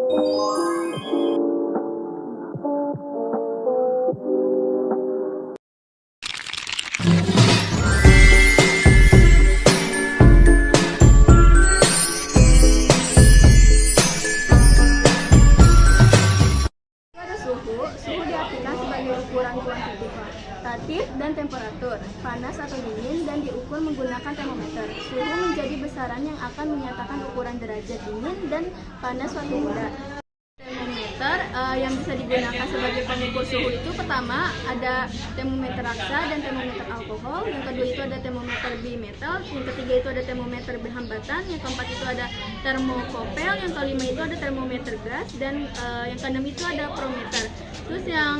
Suhu diartikan sebagai ukuran kuantitatif dan temperatur, panas atau dingin, dan diukur menggunakan termometer. Suhu menjadi besaran yang akan menyatakan ukuran derajat dingin dan panas suatu benda. Termometer yang bisa digunakan sebagai pengukur suhu itu pertama ada termometer raksa dan termometer alkohol, yang kedua itu ada termometer bimetal, yang ketiga itu ada termometer berhambatan, yang keempat itu ada termokopel, yang kelima itu ada termometer gas, dan yang keenam itu ada prometer. Terus yang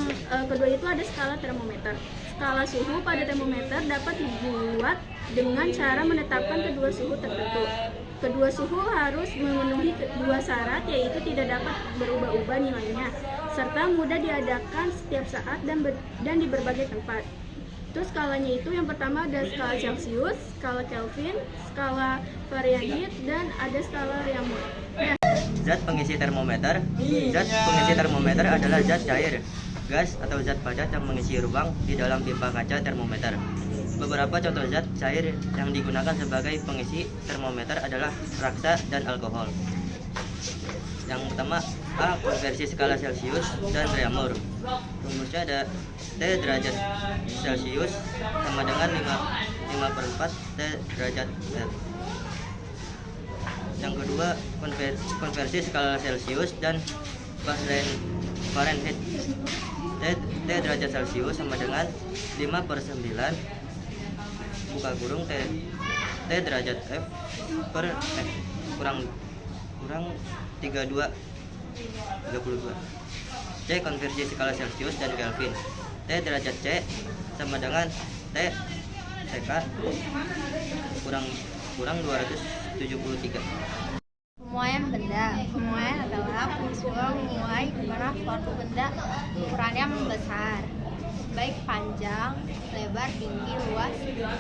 kedua itu ada skala termometer. Skala suhu pada termometer dapat dibuat dengan cara menetapkan kedua suhu tertentu. Kedua suhu harus memenuhi dua syarat, yaitu tidak dapat berubah-ubah nilainya, serta mudah diadakan setiap saat dan di berbagai tempat. Terus skalanya itu yang pertama ada skala Celcius, skala Kelvin, skala Fahrenheit, dan ada skala Raymond. Zat pengisi termometer. Zat pengisi termometer adalah zat cair, gas, atau zat padat yang mengisi ruang di dalam pipa kaca termometer. Beberapa contoh zat cair yang digunakan sebagai pengisi termometer adalah raksa dan alkohol. Yang pertama, A. Konversi skala Celcius dan Raymond. Rumusnya ada T derajat Celcius sama dengan 5/4 T derajat Z. Yang kedua, konversi skala Celcius dan Fahrenheit. T derajat Celcius sama dengan 5/9 buka kurung T derajat F per F kurang 32. C. Konversi skala Celcius dan Kelvin. T derajat C sama dengan T TK kurang 273. Pemuaian benda. Pemuaian adalah peristiwa memuai di mana suatu benda ukurannya membesar, baik panjang, lebar, tinggi, luas,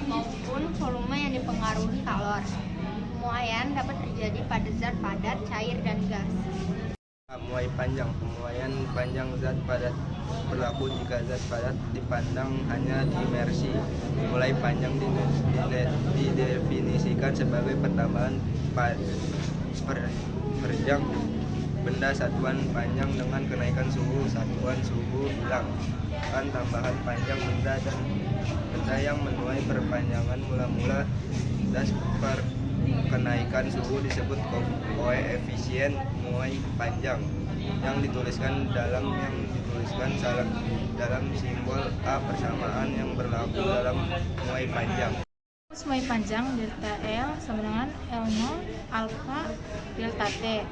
maupun volume yang dipengaruhi kalor. Pemuaian dapat terjadi pada zat padat, cair, dan gas. Pemuai panjang. Pemuaian panjang zat padat berlaku jika zat padat dipandang hanya dimersi. Mulai panjang didefinisikan sebagai pertambahan per jam benda satuan panjang dengan kenaikan suhu satuan suhu hilang. Kan tambahan panjang benda dan benda yang menuai perpanjangan mula-mula das per kenaikan suhu disebut koefisien muai panjang yang dituliskan dalam simbol A persamaan yang berlaku dalam muai panjang. Muai panjang delta L sama dengan L0 alfa delta T.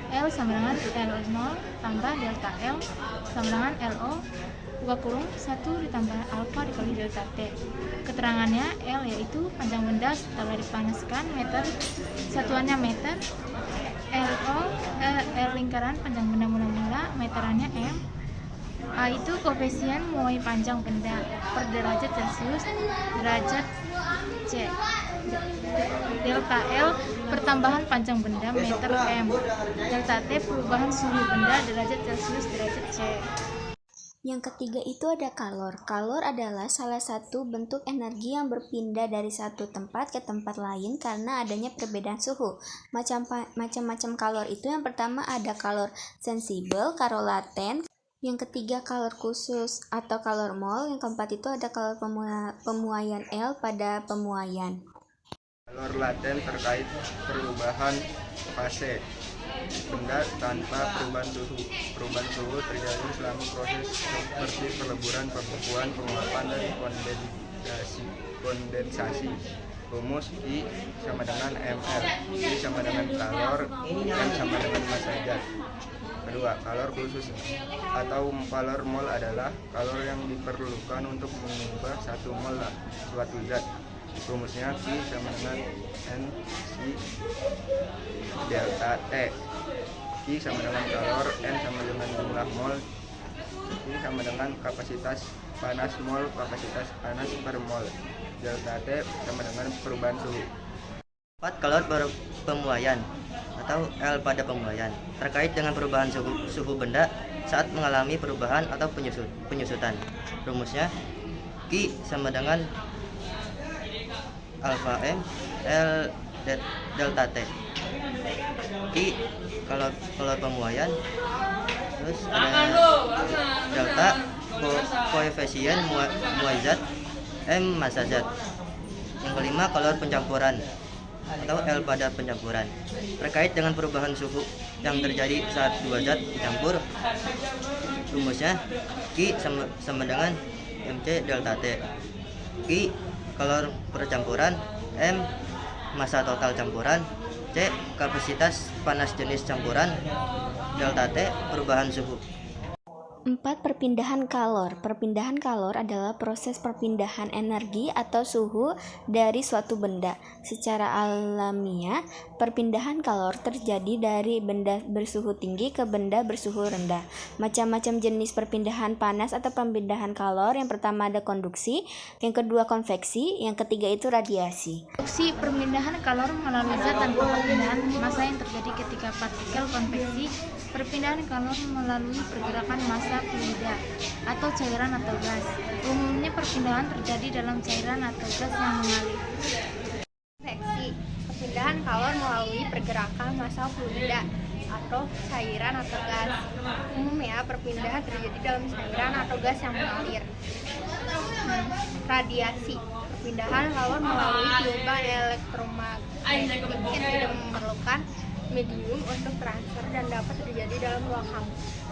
L sama dengan L0 tambah delta L sama dengan LO buka kurung 1 ditambah alfa dikali delta T. Keterangannya L yaitu panjang benda setelah dipanaskan meter, satuannya meter. LO L lingkaran panjang benda mula-mula, meterannya M. A itu koefisien muai panjang benda per derajat Celcius derajat C. Delta L pertambahan panjang benda meter M. Delta T perubahan suhu benda derajat Celcius derajat C. Yang ketiga itu ada kalor. Kalor adalah salah satu bentuk energi yang berpindah dari satu tempat ke tempat lain karena adanya perbedaan suhu. Macam-macam kalor itu yang pertama ada kalor sensibel, kalor laten, yang ketiga kalor khusus atau kalor mol, yang keempat itu ada kalor pemuaian L pada pemuaian. Kalor laten terkait perubahan fase benda tanpa perubahan suhu. Perubahan suhu terjadi selama proses seperti peleburan, pembekuan, penguapan, dan kondensasi. Rumus I sama dengan ml. I sama dengan kalor, M sama dengan massa zat. Kedua, kalor khusus atau kalor mol adalah kalor yang diperlukan untuk mengubah 1 mol suatu zat. Rumusnya Q sama dengan NC delta T. I sama dengan kalor, N sama dengan jumlah mol, I sama dengan kapasitas panas mol, kapasitas panas per mol. Delta T sama dengan perubahan suhu. 4. Kalor pemuaian atau L pada pemuaian terkait dengan perubahan suhu benda saat mengalami perubahan atau penyusutan. Rumusnya Q sama dengan alfa M L delta T. Q kalau pemuaian, terus ada delta koefisien muai zat, M massa zat. Yang kelima kalor pencampuran atau L pada pencampuran terkait dengan perubahan suhu yang terjadi saat dua zat dicampur. Rumusnya Q sama dengan MC delta T. Q kalor percampuran, M massa total campuran, C kapasitas panas jenis campuran, delta T perubahan suhu. 4. Perpindahan kalor. Perpindahan kalor adalah proses perpindahan energi atau suhu dari suatu benda. Secara alamiah, perpindahan kalor terjadi dari benda bersuhu tinggi ke benda bersuhu rendah. Macam-macam jenis perpindahan panas atau perpindahan kalor. Yang pertama ada konduksi, yang kedua konveksi, yang ketiga itu radiasi. Konduksi perpindahan kalor melalui zat tanpa perpindahan massa yang terjadi ketika partikel konveksi. Perpindahan kalor melalui pergerakan massa fluida atau cairan atau gas. Umumnya perpindahan terjadi dalam cairan atau gas yang mengalir. Konveksi, perpindahan kalor melalui pergerakan massa fluida atau cairan atau gas. Umumnya perpindahan terjadi dalam cairan atau gas yang mengalir. Radiasi, perpindahan kalor melalui gelombang elektromagnetik yang tidak memerlukan medium untuk transfer dan dapat terjadi dalam ruang hampa.